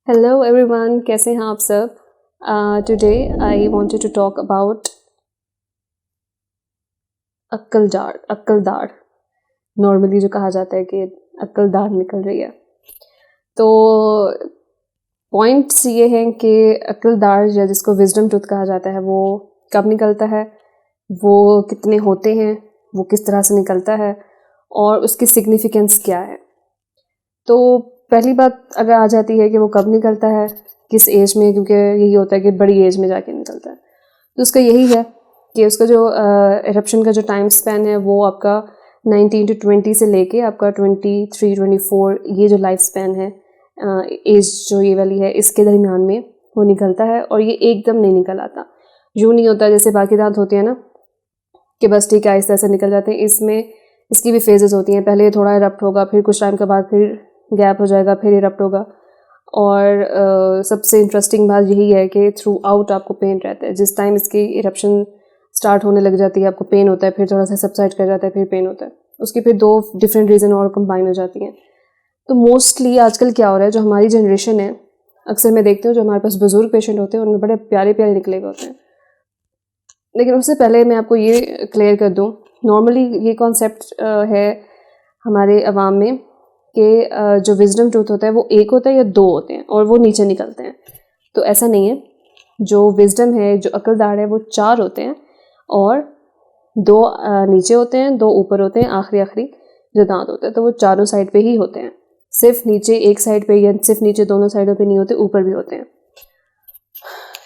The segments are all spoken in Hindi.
हेलो एवरीवन, कैसे हैं आप सब। Today I wanted to talk about अक्कल दाढ़। नॉर्मली जो कहा जाता है कि अक्कल दाढ़ निकल रही है, तो पॉइंट्स ये हैं कि अक्कल दाढ़ या जिसको विजडम टूथ कहा जाता है वो कब निकलता है, वो कितने होते हैं, वो किस तरह से निकलता है और उसकी सिग्निफिकेंस क्या है। तो पहली बात अगर आ जाती है कि वो कब निकलता है, किस एज में, क्योंकि यही होता है कि बड़ी एज में जाके निकलता है, तो उसका यही है कि उसका जो इरप्शन का जो टाइम स्पैन है वो आपका 19 to 20 से लेके आपका 23-24 ये जो लाइफ स्पैन है, एज जो ये वाली है, इसके दरमियान में वो निकलता है। और ये एकदम नहीं निकल आता, यूँ नहीं होता जैसे बाकी दांत होते हैं ना कि बस ठीक है आहिस्ता ऐसे निकल जाते हैं। इसमें इसकी भी फेजेस होती हैं, पहले थोड़ा इरप्ट होगा, फिर कुछ टाइम के बाद फिर गैप हो जाएगा, फिर इरप्ट होगा। और सबसे इंटरेस्टिंग बात यही है कि थ्रू आउट आपको पेन रहता है। जिस टाइम इसकी इरप्शन स्टार्ट होने लग जाती है आपको पेन होता है, फिर थोड़ा सा सबसाइड कर जाता है, फिर पेन होता है। उसकी फिर दो डिफरेंट रीज़न और कंबाइन हो जाती हैं। तो मोस्टली आजकल क्या हो रहा है, जो हमारी जनरेशन है, अक्सर मैं देखती हूँ जो हमारे पास बुजुर्ग पेशेंट होते हैं उनमें बड़े प्यारे प्यारे निकले हुए होते हैं। लेकिन उससे पहले मैं आपको ये क्लियर कर दूँ, नॉर्मली ये कॉन्सेप्ट है हमारे अवाम में कि जो विजडम टूथ होता है वो एक होता है या दो होते हैं और वो नीचे निकलते हैं। तो ऐसा नहीं है, जो विजडम है, जो अक्ल दाढ़ है, वो 4 होते हैं और 2 नीचे होते हैं, 2 ऊपर होते हैं, आखिरी जो दांत होते हैं, तो वो चारों साइड पे ही होते हैं। सिर्फ नीचे एक साइड पे या सिर्फ नीचे दोनों साइडों पे नहीं होते, ऊपर भी होते हैं।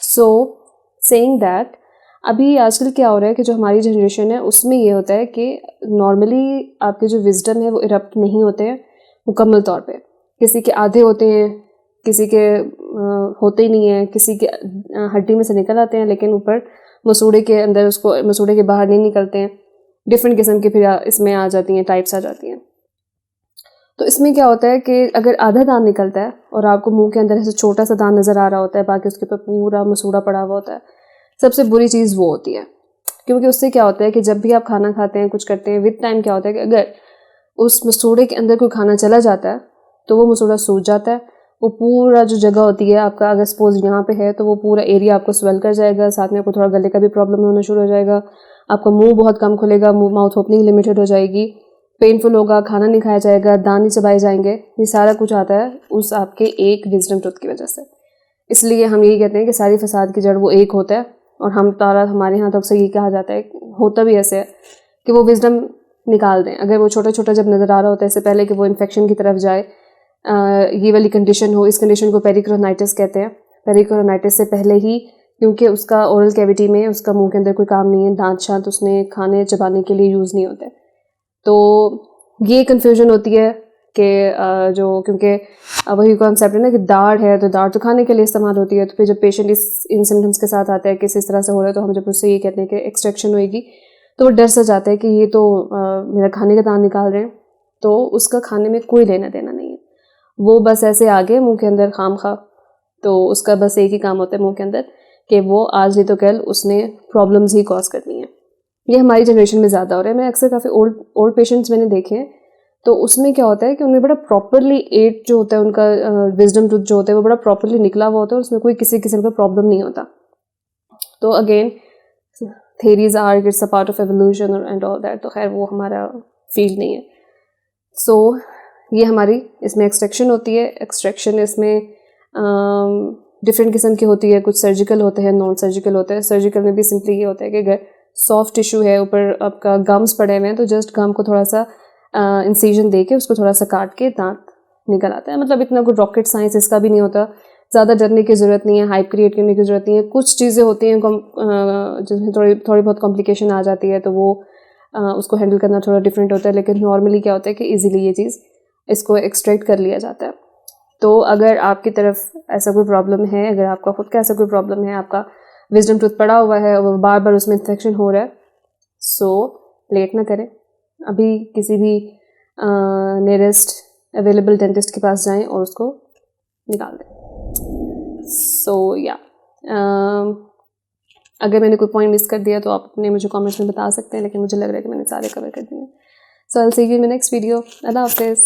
सो सेइंग दैट, अभी आजकल क्या हो रहा है कि जो हमारी जनरेशन है उसमें ये होता है कि नॉर्मली आपके जो विजडम है वो इरप्ट नहीं होते हैं मुकम्मल तौर पे। किसी के आधे होते हैं, किसी के होते ही नहीं है, किसी के हड्डी में से निकल आते हैं लेकिन ऊपर मसूड़े के अंदर, उसको मसूड़े के बाहर नहीं निकलते हैं। डिफरेंट किस्म की फिर इसमें आ जाती हैं, टाइप्स आ जाती हैं। तो इसमें क्या होता है कि अगर आधा दांत निकलता है और आपको मुंह के अंदर ऐसे छोटा सा दांत नज़र आ रहा होता है, बाकी उसके ऊपर पूरा मसूड़ा पड़ा हुआ होता है, सबसे बुरी चीज़ वो होती है। क्योंकि उससे क्या होता है कि जब भी आप खाना खाते हैं, कुछ करते हैं, विद टाइम क्या होता है कि अगर उस मसूड़े के अंदर कोई खाना चला जाता है तो वो मसूड़ा सूज जाता है। वो पूरा जो जगह होती है आपका, अगर सपोज यहाँ पे है तो वो पूरा एरिया आपको स्वेल कर जाएगा, साथ में आपको थोड़ा गले का भी प्रॉब्लम होना शुरू हो जाएगा, आपका मुंह बहुत कम खुलेगा, मुंह माउथ ओपनिंग लिमिटेड हो जाएगी, पेनफुल होगा, खाना नहीं खाया जाएगा, दांत नहीं चबाए जाएंगे। ये सारा कुछ आता है उस आपके एक विजडम टूथ की वजह से। इसलिए हम यही कहते हैं कि सारी फसाद की जड़ वो एक होता है। और हमारे यहाँ तो अक्सर ये कहा जाता है, होता भी ऐसे है कि वो विजडम निकाल दें। अगर वो छोटा छोटा जब नज़र आ रहा होता है, इससे पहले कि वो इन्फेक्शन की तरफ जाए, ये वाली कंडीशन हो, इस कंडीशन को पेरिकोरोनाइटिस कहते हैं। पेरिकोरोनाइटिस से पहले ही, क्योंकि उसका ओरल कैविटी में, उसका मुंह के अंदर कोई काम नहीं है, दांत शांत उसने खाने चबाने के लिए यूज़ नहीं होते, तो ये कन्फ्यूजन होती है कि जो, क्योंकि वही कॉन्सेप्ट है ना कि दाढ़ है तो दाढ़ तो खाने के लिए इस्तेमाल होती है। तो फिर जब पेशेंट इन सिम्टम्स के साथ आता है कि इस तरह से हो रहा है, तो हम जब उससे ये कहते हैं कि एक्सट्रैक्शन होएगी, तो वो डर सा जाता है कि ये तो मेरा खाने का दांत निकाल रहे हैं। तो उसका खाने में कोई लेना देना नहीं है, वो बस ऐसे आ गए मुँह के अंदर खाम खा। तो उसका बस एक ही काम होता है मुँह के अंदर कि वो आज नहीं तो कल उसने प्रॉब्लम्स ही कॉज करनी है। ये हमारी जनरेशन में ज़्यादा हो रहा है। मैं अक्सर काफ़ी ओल्ड पेशेंट्स मैंने देखे हैं, तो उसमें क्या होता है कि उनमें बड़ा प्रॉपरली एट जो होता है उनका विजडम टूथ जो होता है वो बड़ा प्रॉपरली निकला हुआ होता है, उसमें कोई किसी किस्म का प्रॉब्लम नहीं होता। तो again theories are it's a part of evolution and all that, तो खैर वो हमारा फील्ड नहीं है। सो ये हमारी इसमें एक्सट्रैक्शन होती है। एक्सट्रैक्शन इसमें डिफरेंट किस्म की होती है, कुछ सर्जिकल होते हैं, नॉन सर्जिकल होते हैं। सर्जिकल में भी सिंपली ये होता है कि अगर सॉफ्ट टिश्यू है, ऊपर आपका गम्स पड़े हुए हैं, तो जस्ट गम को थोड़ा सा इंसिजन दे के उसको थोड़ा सा काट के दांत निकल आता है। मतलब इतना कोई रॉकेट साइंस इसका भी नहीं होता, ज़्यादा डरने की ज़रूरत नहीं है, हाइप क्रिएट करने की ज़रूरत नहीं है। कुछ चीज़ें होती हैं जिसमें थोड़ी बहुत कॉम्प्लिकेशन आ जाती है, तो वो उसको हैंडल करना थोड़ा डिफरेंट होता है। लेकिन नॉर्मली क्या होता है कि इजीली ये चीज़ इसको एक्सट्रैक्ट कर लिया जाता है। तो अगर आपकी तरफ ऐसा कोई प्रॉब्लम है, अगर आपका खुद का ऐसा कोई प्रॉब्लम है, आपका विजडम टूथ पड़ा हुआ है और बार बार उसमें इन्फेक्शन हो रहा है, सो लेट ना करें, अभी किसी भी नियरेस्ट अवेलेबल डेंटिस्ट के पास जाएं और उसको निकाल दें। सो या अगर मैंने कोई पॉइंट मिस कर दिया तो आप अपने मुझे कमेंट्स में बता सकते हैं, लेकिन मुझे लग रहा है कि मैंने सारे कवर कर दिए। So I will see you in my next video. अल्लाह हाफिज़।